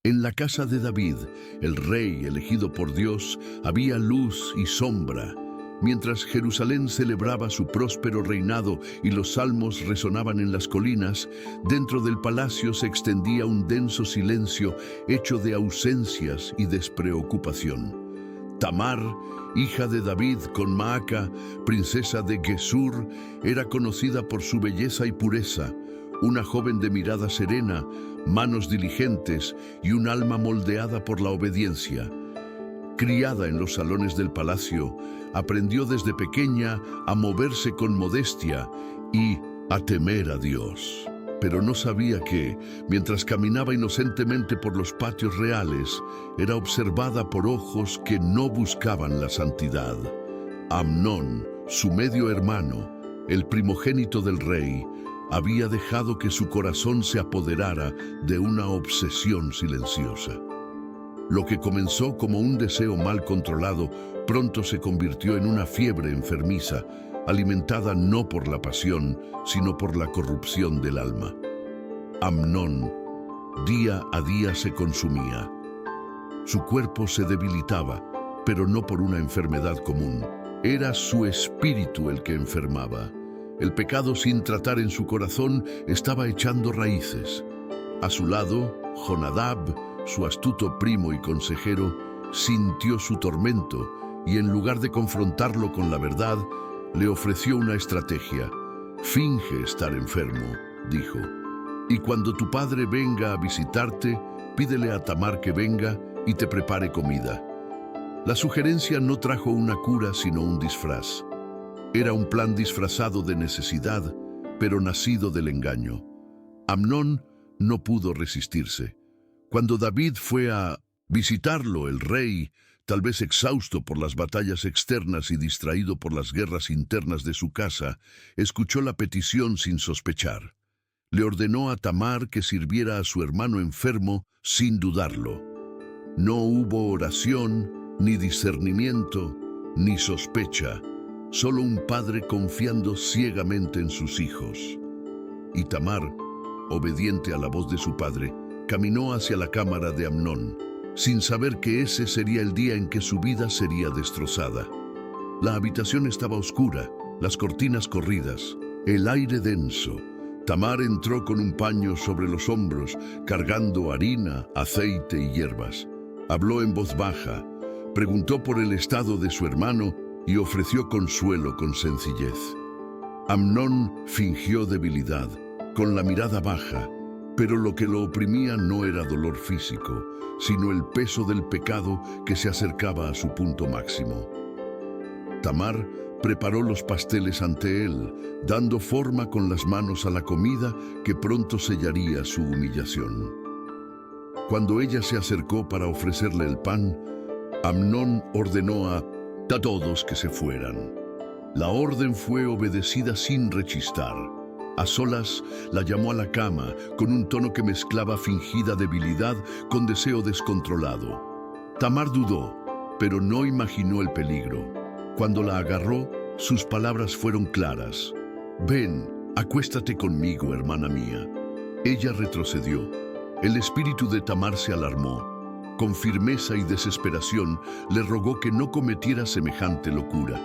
En la casa de David, el rey elegido por Dios, había luz y sombra. Mientras Jerusalén celebraba su próspero reinado y los salmos resonaban en las colinas, dentro del palacio se extendía un denso silencio hecho de ausencias y despreocupación. Tamar, hija de David con Maaca, princesa de Gesur, era conocida por su belleza y pureza, una joven de mirada serena, manos diligentes y un alma moldeada por la obediencia. Criada en los salones del palacio, aprendió desde pequeña a moverse con modestia y a temer a Dios. Pero no sabía que, mientras caminaba inocentemente por los patios reales, era observada por ojos que no buscaban la santidad. Amnón, su medio hermano, el primogénito del rey, había dejado que su corazón se apoderara de una obsesión silenciosa. Lo que comenzó como un deseo mal controlado, pronto se convirtió en una fiebre enfermiza, alimentada no por la pasión, sino por la corrupción del alma. Amnón, día a día se consumía. Su cuerpo se debilitaba, pero no por una enfermedad común. Era su espíritu el que enfermaba. El pecado sin tratar en su corazón estaba echando raíces. A su lado, Jonadab, su astuto primo y consejero, sintió su tormento y en lugar de confrontarlo con la verdad, le ofreció una estrategia. «Finge estar enfermo», dijo, «y cuando tu padre venga a visitarte, pídele a Tamar que venga y te prepare comida». La sugerencia no trajo una cura sino un disfraz. Era un plan disfrazado de necesidad, pero nacido del engaño. Amnón no pudo resistirse. Cuando David fue a visitarlo, el rey, tal vez exhausto por las batallas externas y distraído por las guerras internas de su casa, escuchó la petición sin sospechar. Le ordenó a Tamar que sirviera a su hermano enfermo sin dudarlo. No hubo oración, ni discernimiento, ni sospecha, solo un padre confiando ciegamente en sus hijos. Y Tamar, obediente a la voz de su padre, caminó hacia la cámara de Amnón, sin saber que ese sería el día en que su vida sería destrozada. La habitación estaba oscura, las cortinas corridas, el aire denso. Tamar entró con un paño sobre los hombros, cargando harina, aceite y hierbas. Habló en voz baja, preguntó por el estado de su hermano y ofreció consuelo con sencillez. Amnón fingió debilidad, con la mirada baja, pero lo que lo oprimía no era dolor físico, sino el peso del pecado que se acercaba a su punto máximo. Tamar preparó los pasteles ante él, dando forma con las manos a la comida que pronto sellaría su humillación. Cuando ella se acercó para ofrecerle el pan, Amnón ordenó a todos que se fueran. La orden fue obedecida sin rechistar. A solas, la llamó a la cama con un tono que mezclaba fingida debilidad con deseo descontrolado. Tamar dudó, pero no imaginó el peligro. Cuando la agarró, sus palabras fueron claras. «Ven, acuéstate conmigo, hermana mía». Ella retrocedió. El espíritu de Tamar se alarmó. Con firmeza y desesperación, le rogó que no cometiera semejante locura.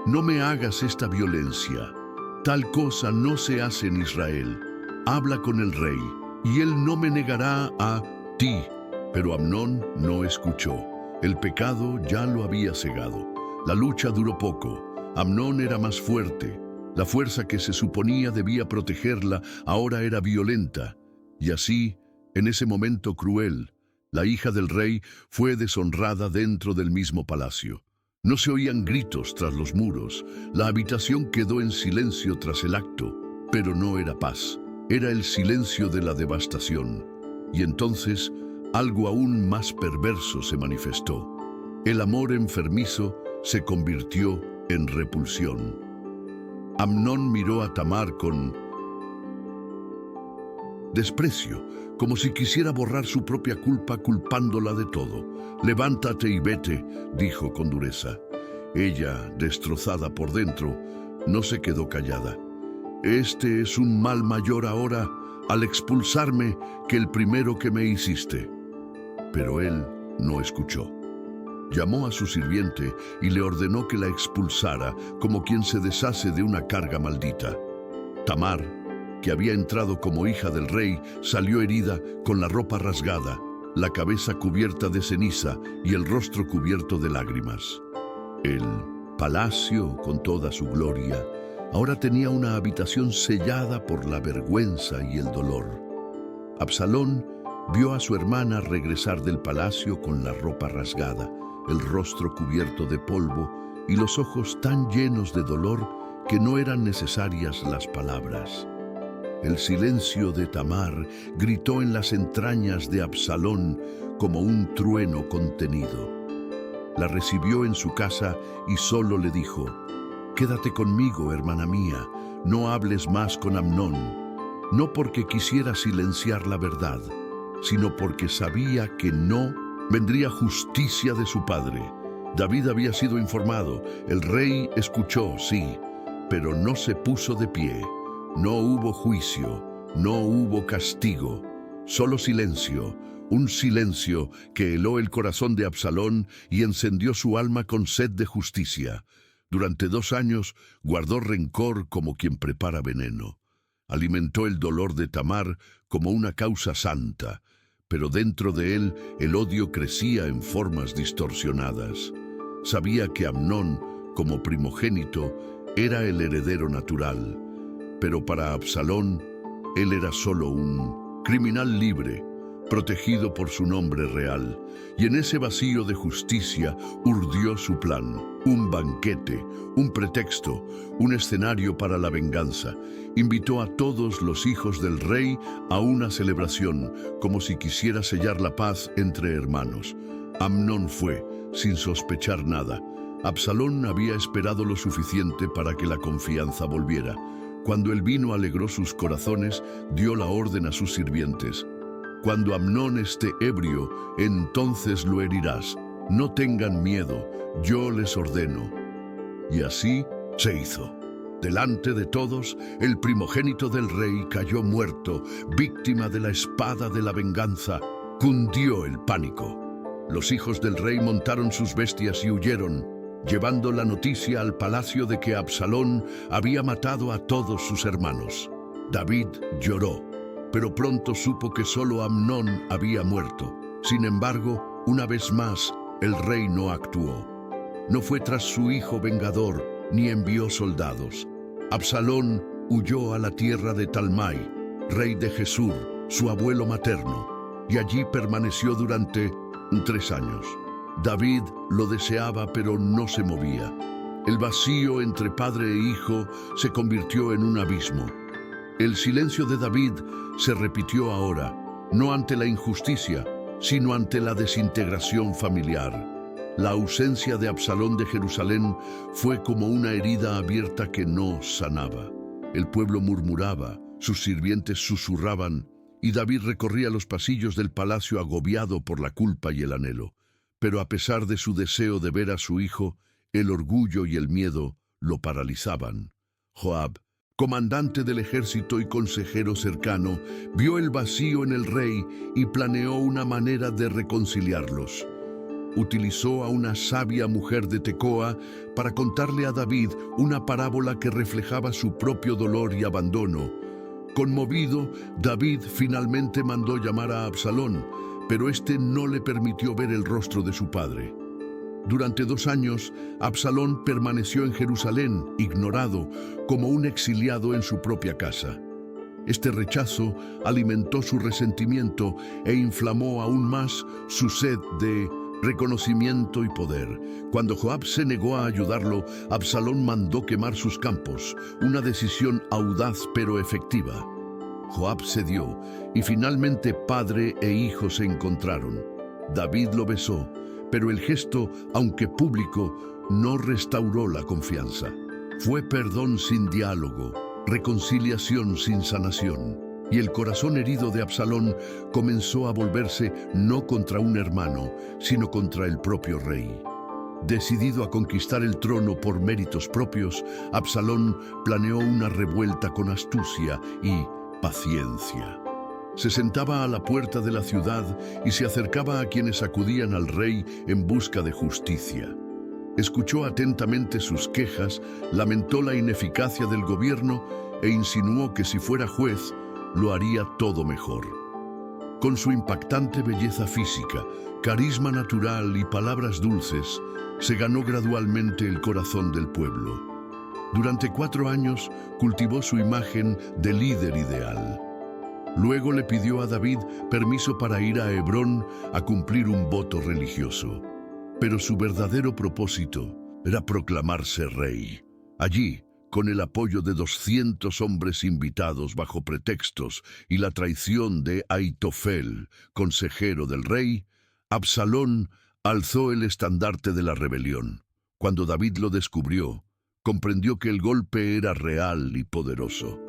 «No me hagas esta violencia. Tal cosa no se hace en Israel. Habla con el rey, y él no me negará a ti». Pero Amnón no escuchó. El pecado ya lo había cegado. La lucha duró poco. Amnón era más fuerte. La fuerza que se suponía debía protegerla ahora era violenta. Y así, en ese momento cruel, la hija del rey fue deshonrada dentro del mismo palacio. No se oían gritos tras los muros. La habitación quedó en silencio tras el acto, pero no era paz. Era el silencio de la devastación. Y entonces, algo aún más perverso se manifestó. El amor enfermizo se convirtió en repulsión. Amnón miró a Tamar con desprecio, como si quisiera borrar su propia culpa culpándola de todo. «Levántate y vete», dijo con dureza. Ella, destrozada por dentro, no se quedó callada. «Este es un mal mayor ahora, al expulsarme, que el primero que me hiciste». Pero él no escuchó. Llamó a su sirviente y le ordenó que la expulsara como quien se deshace de una carga maldita. Tamar, que había entrado como hija del rey, salió herida, con la ropa rasgada, la cabeza cubierta de ceniza y el rostro cubierto de lágrimas. El palacio, con toda su gloria, ahora tenía una habitación sellada por la vergüenza y el dolor. Absalón vio a su hermana regresar del palacio con la ropa rasgada, el rostro cubierto de polvo y los ojos tan llenos de dolor que no eran necesarias las palabras. El silencio de Tamar gritó en las entrañas de Absalón como un trueno contenido. La recibió en su casa y solo le dijo: «Quédate conmigo, hermana mía, no hables más con Amnón», no porque quisiera silenciar la verdad, sino porque sabía que no vendría justicia de su padre. David había sido informado, el rey escuchó, sí, pero no se puso de pie. No hubo juicio, no hubo castigo, solo silencio, un silencio que heló el corazón de Absalón y encendió su alma con sed de justicia. Durante 2 años guardó rencor como quien prepara veneno. Alimentó el dolor de Tamar como una causa santa, pero dentro de él el odio crecía en formas distorsionadas. Sabía que Amnón, como primogénito, era el heredero natural, pero para Absalón, él era solo un criminal libre, protegido por su nombre real, y en ese vacío de justicia urdió su plan, un banquete, un pretexto, un escenario para la venganza. Invitó a todos los hijos del rey a una celebración, como si quisiera sellar la paz entre hermanos. Amnón fue, sin sospechar nada. Absalón había esperado lo suficiente para que la confianza volviera. Cuando el vino alegró sus corazones, dio la orden a sus sirvientes: «Cuando Amnón esté ebrio, entonces lo herirás. No tengan miedo, yo les ordeno». Y así se hizo. Delante de todos, el primogénito del rey cayó muerto, víctima de la espada de la venganza. Cundió el pánico. Los hijos del rey montaron sus bestias y huyeron, llevando la noticia al palacio de que Absalón había matado a todos sus hermanos. David lloró, pero pronto supo que solo Amnón había muerto. Sin embargo, una vez más, el rey no actuó. No fue tras su hijo vengador, ni envió soldados. Absalón huyó a la tierra de Talmai, rey de Gesur, su abuelo materno, y allí permaneció durante 3 años. David lo deseaba, pero no se movía. El vacío entre padre e hijo se convirtió en un abismo. El silencio de David se repitió ahora, no ante la injusticia, sino ante la desintegración familiar. La ausencia de Absalón de Jerusalén fue como una herida abierta que no sanaba. El pueblo murmuraba, sus sirvientes susurraban, y David recorría los pasillos del palacio agobiado por la culpa y el anhelo. Pero a pesar de su deseo de ver a su hijo, el orgullo y el miedo lo paralizaban. Joab, comandante del ejército y consejero cercano, vio el vacío en el rey y planeó una manera de reconciliarlos. Utilizó a una sabia mujer de Tecoa para contarle a David una parábola que reflejaba su propio dolor y abandono. Conmovido, David finalmente mandó llamar a Absalón, pero éste no le permitió ver el rostro de su padre. Durante 2 años, Absalón permaneció en Jerusalén, ignorado, como un exiliado en su propia casa. Este rechazo alimentó su resentimiento e inflamó aún más su sed de reconocimiento y poder. Cuando Joab se negó a ayudarlo, Absalón mandó quemar sus campos, una decisión audaz pero efectiva. Joab cedió, y finalmente padre e hijo se encontraron. David lo besó, pero el gesto, aunque público, no restauró la confianza. Fue perdón sin diálogo, reconciliación sin sanación, y el corazón herido de Absalón comenzó a volverse no contra un hermano, sino contra el propio rey. Decidido a conquistar el trono por méritos propios, Absalón planeó una revuelta con astucia y paciencia. Se sentaba a la puerta de la ciudad y se acercaba a quienes acudían al rey en busca de justicia. Escuchó atentamente sus quejas, lamentó la ineficacia del gobierno e insinuó que si fuera juez, lo haría todo mejor. Con su impactante belleza física, carisma natural y palabras dulces, se ganó gradualmente el corazón del pueblo. Durante 4 años cultivó su imagen de líder ideal. Luego le pidió a David permiso para ir a Hebrón a cumplir un voto religioso. Pero su verdadero propósito era proclamarse rey. Allí, con el apoyo de 200 hombres invitados bajo pretextos y la traición de Ahitofel, consejero del rey, Absalón alzó el estandarte de la rebelión. Cuando David lo descubrió, comprendió que el golpe era real y poderoso.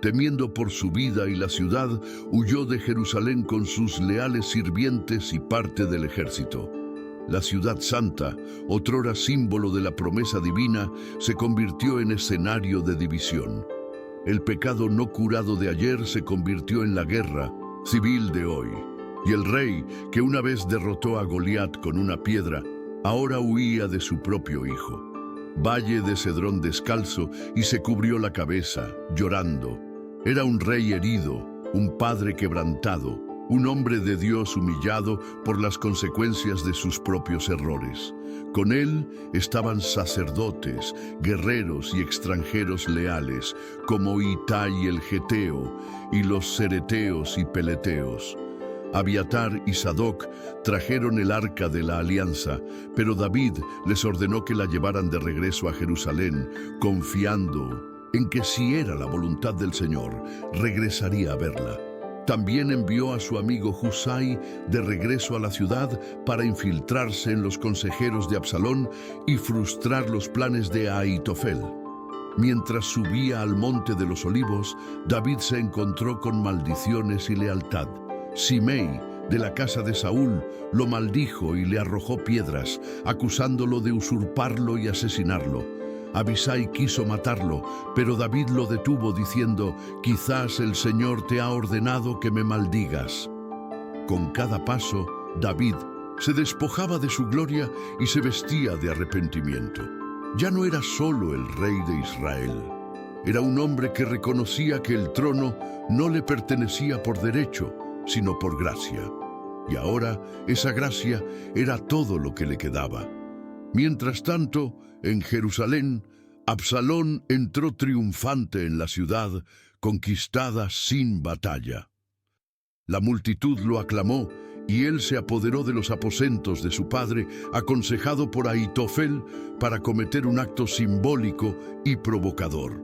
Temiendo por su vida y la ciudad, huyó de Jerusalén con sus leales sirvientes y parte del ejército. La ciudad santa, otrora símbolo de la promesa divina, se convirtió en escenario de división. El pecado no curado de ayer se convirtió en la guerra civil de hoy. Y el rey, que una vez derrotó a Goliat con una piedra, ahora huía de su propio hijo. Valle de Cedrón descalzo y se cubrió la cabeza, llorando. Era un rey herido, un padre quebrantado, un hombre de Dios humillado por las consecuencias de sus propios errores. Con él estaban sacerdotes, guerreros y extranjeros leales, como Itai el Geteo y los cereteos y peleteos. Abiatar y Sadoc trajeron el arca de la alianza, pero David les ordenó que la llevaran de regreso a Jerusalén, confiando en que si era la voluntad del Señor, regresaría a verla. También envió a su amigo Husai de regreso a la ciudad para infiltrarse en los consejeros de Absalón y frustrar los planes de Ahitofel. Mientras subía al monte de los olivos, David se encontró con maldiciones y lealtad. Simei, de la casa de Saúl, lo maldijo y le arrojó piedras, acusándolo de usurparlo y asesinarlo. Abisai quiso matarlo, pero David lo detuvo diciendo: «Quizás el Señor te ha ordenado que me maldigas». Con cada paso, David se despojaba de su gloria y se vestía de arrepentimiento. Ya no era solo el rey de Israel. Era un hombre que reconocía que el trono no le pertenecía por derecho, sino por gracia. Y ahora esa gracia era todo lo que le quedaba. Mientras tanto, en Jerusalén, Absalón entró triunfante en la ciudad, conquistada sin batalla. La multitud lo aclamó y él se apoderó de los aposentos de su padre, aconsejado por Ahitofel para cometer un acto simbólico y provocador: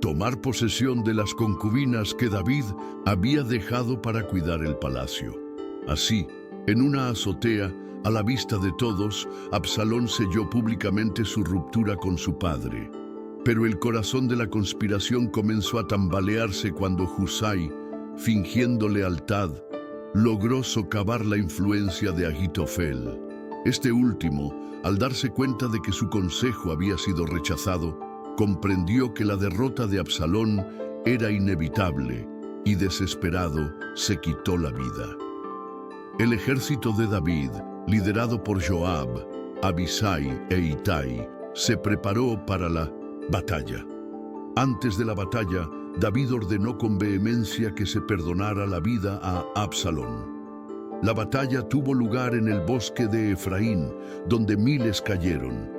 tomar posesión de las concubinas que David había dejado para cuidar el palacio. Así, en una azotea, a la vista de todos, Absalón selló públicamente su ruptura con su padre. Pero el corazón de la conspiración comenzó a tambalearse cuando Husai, fingiendo lealtad, logró socavar la influencia de Ahitofel. Este último, al darse cuenta de que su consejo había sido rechazado, comprendió que la derrota de Absalón era inevitable y, desesperado, se quitó la vida. El ejército de David, liderado por Joab, Abisai e Itai, se preparó para la batalla. Antes de la batalla, David ordenó con vehemencia que se perdonara la vida a Absalón. La batalla tuvo lugar en el bosque de Efraín, donde miles cayeron.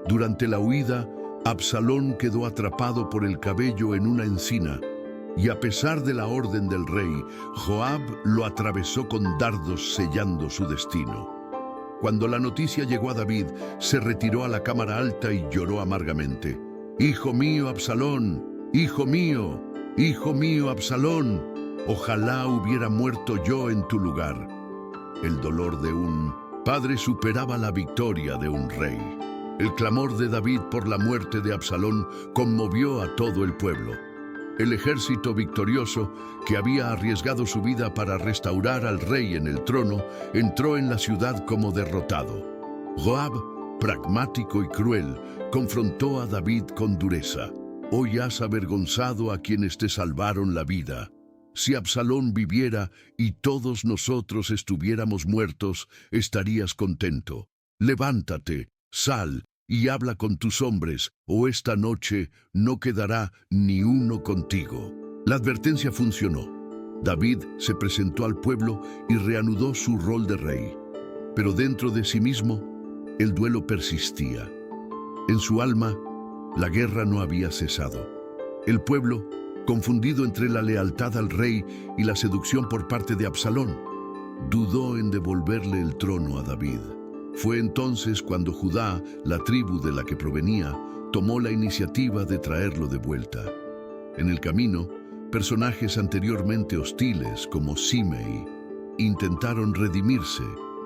Durante la huida, Absalón quedó atrapado por el cabello en una encina, y a pesar de la orden del rey, Joab lo atravesó con dardos, sellando su destino. Cuando la noticia llegó a David, se retiró a la cámara alta y lloró amargamente: «Hijo mío, Absalón, hijo mío, hijo mío, Absalón, ojalá hubiera muerto yo en tu lugar». El dolor de un padre superaba la victoria de un rey. El clamor de David por la muerte de Absalón conmovió a todo el pueblo. El ejército victorioso, que había arriesgado su vida para restaurar al rey en el trono, entró en la ciudad como derrotado. Joab, pragmático y cruel, confrontó a David con dureza: «Hoy has avergonzado a quienes te salvaron la vida. si Absalón viviera y todos nosotros estuviéramos muertos, estarías contento. Levántate, sal y habla con tus hombres, o esta noche no quedará ni uno contigo. La advertencia funcionó. David se presentó al pueblo y reanudó su rol de rey. Pero dentro de sí mismo, el duelo persistía. En su alma, la guerra no había cesado. El pueblo, confundido entre la lealtad al rey y la seducción por parte de Absalón, dudó en devolverle el trono a David. Fue entonces cuando Judá, la tribu de la que provenía, tomó la iniciativa de traerlo de vuelta. En el camino, personajes anteriormente hostiles como Simei intentaron redimirse,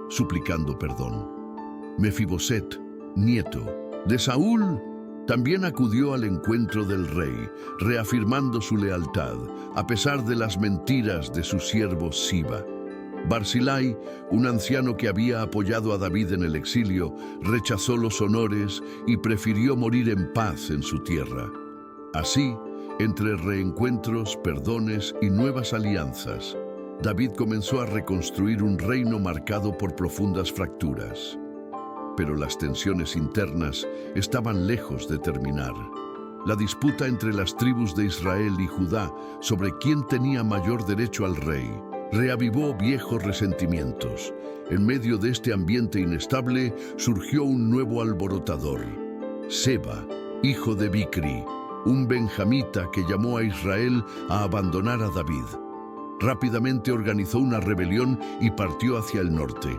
suplicando perdón. Mefiboset, nieto de Saúl, también acudió al encuentro del rey, reafirmando su lealtad, a pesar de las mentiras de su siervo Siba. Barzillai, un anciano que había apoyado a David en el exilio, rechazó los honores y prefirió morir en paz en su tierra. Así, entre reencuentros, perdones y nuevas alianzas, David comenzó a reconstruir un reino marcado por profundas fracturas. Pero las tensiones internas estaban lejos de terminar. La disputa entre las tribus de Israel y Judá sobre quién tenía mayor derecho al rey reavivó viejos resentimientos. En medio de este ambiente inestable surgió un nuevo alborotador, Seba, hijo de Bicri, un benjamita que llamó a Israel a abandonar a David. Rápidamente organizó una rebelión y partió hacia el norte.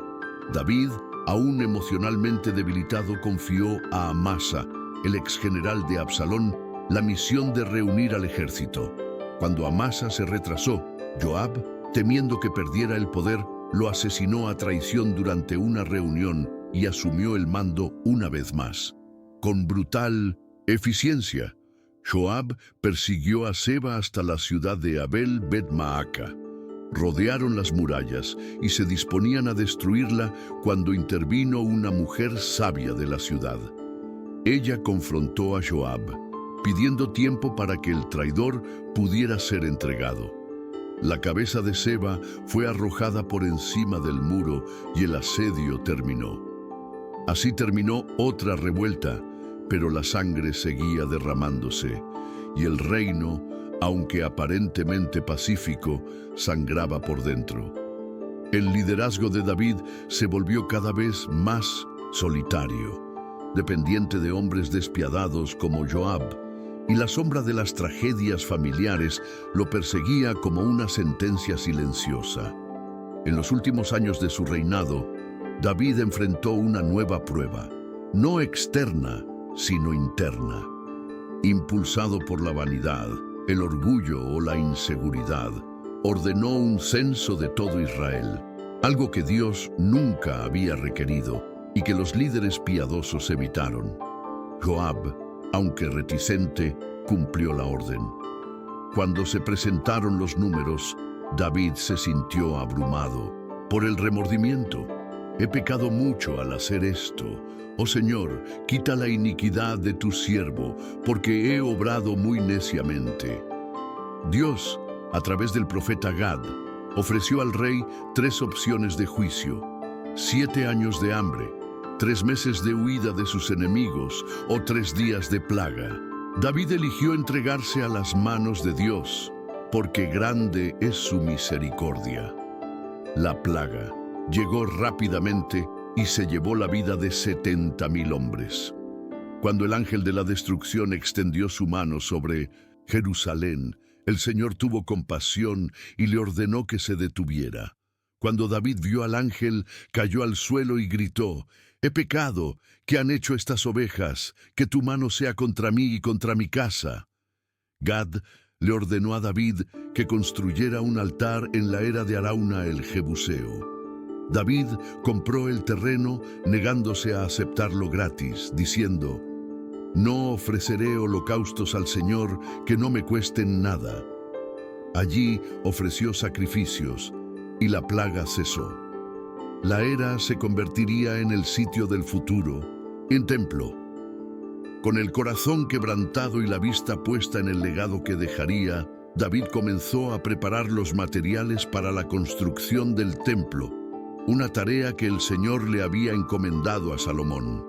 David, aún emocionalmente debilitado, confió a Amasa, el exgeneral de Absalón, la misión de reunir al ejército. Cuando Amasa se retrasó, Joab, temiendo que perdiera el poder, lo asesinó a traición durante una reunión y asumió el mando una vez más. Con brutal eficiencia, Joab persiguió a Seba hasta la ciudad de Abel Bet-Maaca. Rodearon las murallas y se disponían a destruirla cuando intervino una mujer sabia de la ciudad. Ella confrontó a Joab, pidiendo tiempo para que el traidor pudiera ser entregado. La cabeza de Seba fue arrojada por encima del muro y el asedio terminó. Así terminó otra revuelta, pero la sangre seguía derramándose, y el reino, aunque aparentemente pacífico, sangraba por dentro. El liderazgo de David se volvió cada vez más solitario, dependiente de hombres despiadados como Joab, y la sombra de las tragedias familiares lo perseguía como una sentencia silenciosa. En los últimos años de su reinado, David enfrentó una nueva prueba, no externa, sino interna. Impulsado por la vanidad, el orgullo o la inseguridad, ordenó un censo de todo Israel, algo que Dios nunca había requerido y que los líderes piadosos evitaron. Joab, aunque reticente, cumplió la orden. Cuando se presentaron los números, David se sintió abrumado por el remordimiento. He pecado mucho al hacer esto. Oh Señor, quita la iniquidad de tu siervo, porque he obrado muy neciamente. Dios, a través del profeta Gad, ofreció al rey 3 opciones de juicio: 7 años de hambre, 3 meses de huida de sus enemigos o 3 días de plaga. David eligió entregarse a las manos de Dios, porque grande es su misericordia. La plaga llegó rápidamente y se llevó la vida de 70,000 hombres. Cuando el ángel de la destrucción extendió su mano sobre Jerusalén, el Señor tuvo compasión y le ordenó que se detuviera. Cuando David vio al ángel, cayó al suelo y gritó: «He pecado, ¿qué han hecho estas ovejas? Que tu mano sea contra mí y contra mi casa». Gad le ordenó a David que construyera un altar en la era de Arauna el Jebuseo. David compró el terreno negándose a aceptarlo gratis, diciendo: «No ofreceré holocaustos al Señor que no me cuesten nada». Allí ofreció sacrificios y la plaga cesó. La era se convertiría en el sitio del futuro, en templo. Con el corazón quebrantado y la vista puesta en el legado que dejaría, David comenzó a preparar los materiales para la construcción del templo, una tarea que el Señor le había encomendado a Salomón.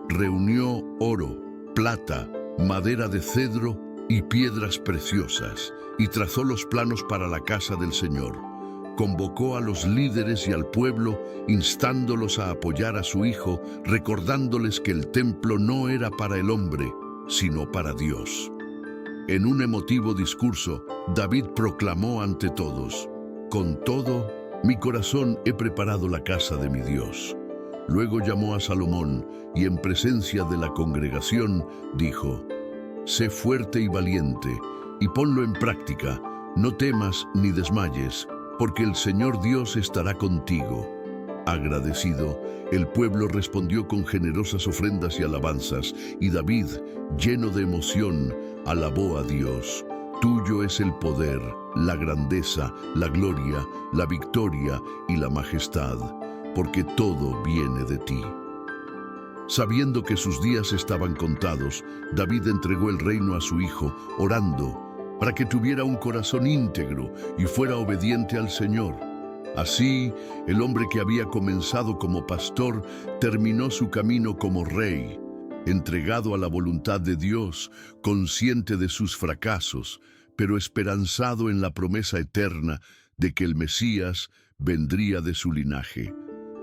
Reunió oro, plata, madera de cedro y piedras preciosas, y trazó los planos para la casa del Señor. Convocó a los líderes y al pueblo, instándolos a apoyar a su hijo, recordándoles que el templo no era para el hombre, sino para Dios. En un emotivo discurso, David proclamó ante todos: «Con todo, mi corazón he preparado la casa de mi Dios». Luego llamó a Salomón y en presencia de la congregación dijo: «Sé fuerte y valiente, y ponlo en práctica, no temas ni desmayes, porque el Señor Dios estará contigo». Agradecido, el pueblo respondió con generosas ofrendas y alabanzas, y David, lleno de emoción, alabó a Dios. «Tuyo es el poder, la grandeza, la gloria, la victoria y la majestad, porque todo viene de ti». Sabiendo que sus días estaban contados, David entregó el reino a su hijo, orando para que tuviera un corazón íntegro y fuera obediente al Señor. Así, el hombre que había comenzado como pastor terminó su camino como rey, entregado a la voluntad de Dios, consciente de sus fracasos, pero esperanzado en la promesa eterna de que el Mesías vendría de su linaje.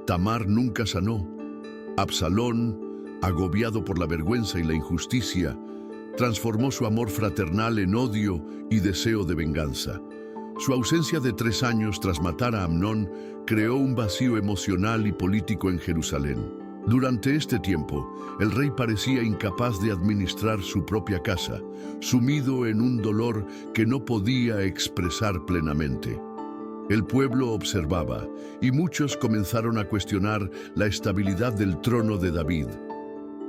Tamar nunca sanó. Absalón, agobiado por la vergüenza y la injusticia, transformó su amor fraternal en odio y deseo de venganza. Su ausencia de 3 años tras matar a Amnón creó un vacío emocional y político en Jerusalén. Durante este tiempo, el rey parecía incapaz de administrar su propia casa, sumido en un dolor que no podía expresar plenamente. El pueblo observaba, y muchos comenzaron a cuestionar la estabilidad del trono de David.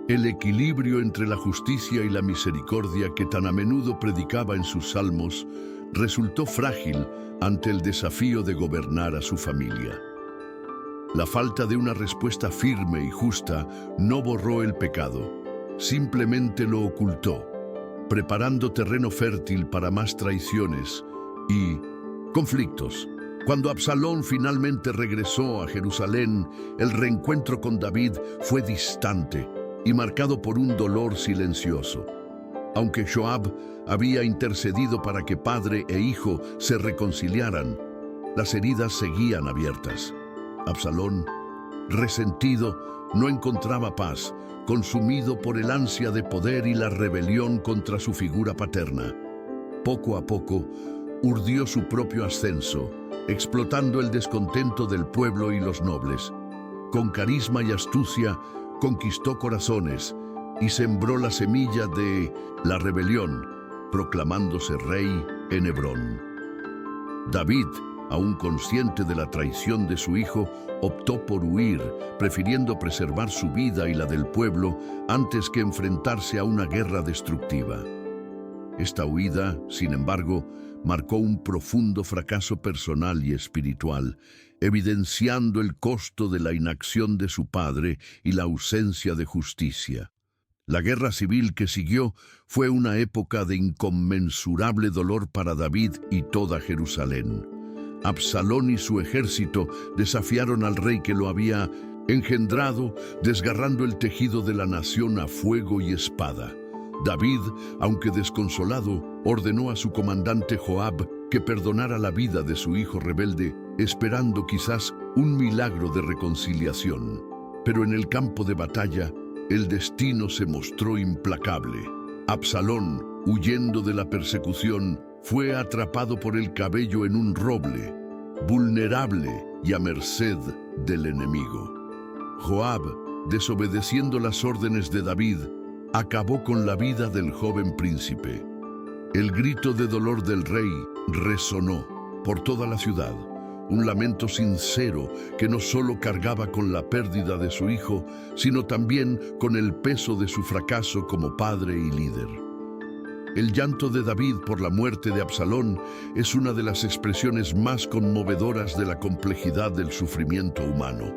El equilibrio entre la justicia y la misericordia que tan a menudo predicaba en sus salmos resultó frágil ante el desafío de gobernar a su familia. La falta de una respuesta firme y justa no borró el pecado, simplemente lo ocultó, preparando terreno fértil para más traiciones y conflictos. Cuando Absalón finalmente regresó a Jerusalén, el reencuentro con David fue distante y marcado por un dolor silencioso. Aunque Joab había intercedido para que padre e hijo se reconciliaran, las heridas seguían abiertas. Absalón, resentido, no encontraba paz, consumido por el ansia de poder y la rebelión contra su figura paterna. Poco a poco, urdió su propio ascenso, explotando el descontento del pueblo y los nobles. Con carisma y astucia, conquistó corazones y sembró la semilla de la rebelión, proclamándose rey en Hebrón. David, aún consciente de la traición de su hijo, optó por huir, prefiriendo preservar su vida y la del pueblo antes que enfrentarse a una guerra destructiva. Esta huida, sin embargo, marcó un profundo fracaso personal y espiritual, evidenciando el costo de la inacción de su padre y la ausencia de justicia. La guerra civil que siguió fue una época de inconmensurable dolor para David y toda Jerusalén. Absalón y su ejército desafiaron al rey que lo había engendrado, desgarrando el tejido de la nación a fuego y espada. David, aunque desconsolado, ordenó a su comandante Joab que perdonara la vida de su hijo rebelde, esperando quizás un milagro de reconciliación. Pero en el campo de batalla, el destino se mostró implacable. Absalón, huyendo de la persecución, fue atrapado por el cabello en un roble, vulnerable y a merced del enemigo. Joab, desobedeciendo las órdenes de David, acabó con la vida del joven príncipe. El grito de dolor del rey resonó por toda la ciudad, un lamento sincero que no solo cargaba con la pérdida de su hijo, sino también con el peso de su fracaso como padre y líder. El llanto de David por la muerte de Absalón es una de las expresiones más conmovedoras de la complejidad del sufrimiento humano.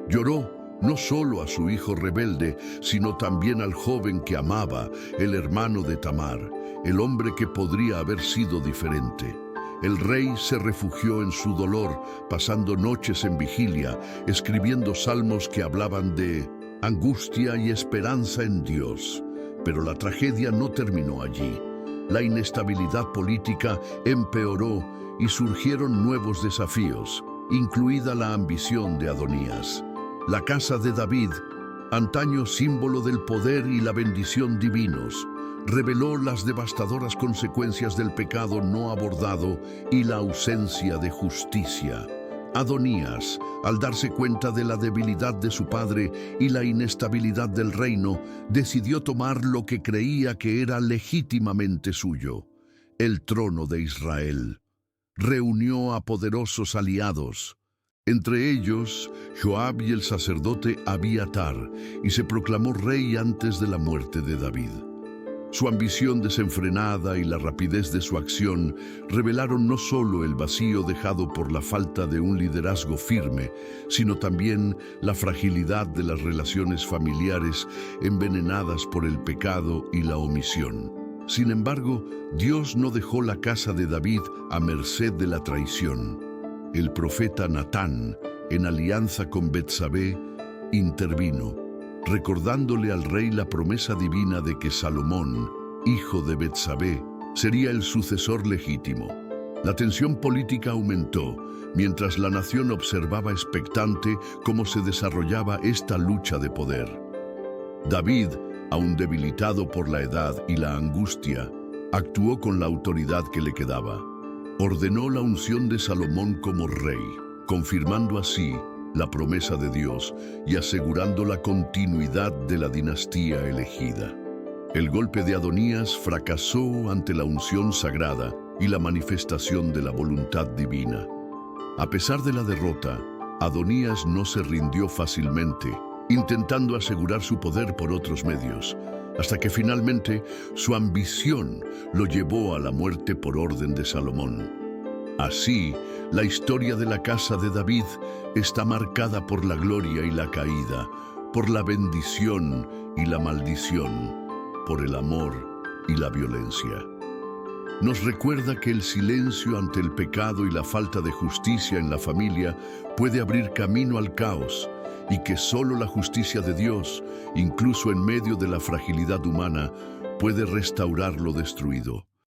Lloró no solo a su hijo rebelde, sino también al joven que amaba, el hermano de Tamar, el hombre que podría haber sido diferente. El rey se refugió en su dolor, pasando noches en vigilia, escribiendo salmos que hablaban de angustia y esperanza en Dios. Pero la tragedia no terminó allí. La inestabilidad política empeoró y surgieron nuevos desafíos, incluida la ambición de Adonías. La casa de David, antaño símbolo del poder y la bendición divinos, reveló las devastadoras consecuencias del pecado no abordado y la ausencia de justicia. Adonías, al darse cuenta de la debilidad de su padre y la inestabilidad del reino, decidió tomar lo que creía que era legítimamente suyo, el trono de Israel. Reunió a poderosos aliados, entre ellos Joab y el sacerdote Abiatar, y se proclamó rey antes de la muerte de David. Su ambición desenfrenada y la rapidez de su acción revelaron no solo el vacío dejado por la falta de un liderazgo firme, sino también la fragilidad de las relaciones familiares envenenadas por el pecado y la omisión. Sin embargo, Dios no dejó la casa de David a merced de la traición. El profeta Natán, en alianza con Betsabé, intervino, recordándole al rey la promesa divina de que Salomón, hijo de Betsabé, sería el sucesor legítimo. La tensión política aumentó, mientras la nación observaba expectante cómo se desarrollaba esta lucha de poder. David, aún debilitado por la edad y la angustia, actuó con la autoridad que le quedaba. Ordenó la unción de Salomón como rey, confirmando así la promesa de Dios y asegurando la continuidad de la dinastía elegida. El golpe de Adonías fracasó ante la unción sagrada y la manifestación de la voluntad divina. A pesar de la derrota, Adonías no se rindió fácilmente, intentando asegurar su poder por otros medios, hasta que finalmente su ambición lo llevó a la muerte por orden de Salomón. Así, la historia de la casa de David está marcada por la gloria y la caída, por la bendición y la maldición, por el amor y la violencia. Nos recuerda que el silencio ante el pecado y la falta de justicia en la familia puede abrir camino al caos, y que solo la justicia de Dios, incluso en medio de la fragilidad humana, puede restaurar lo destruido.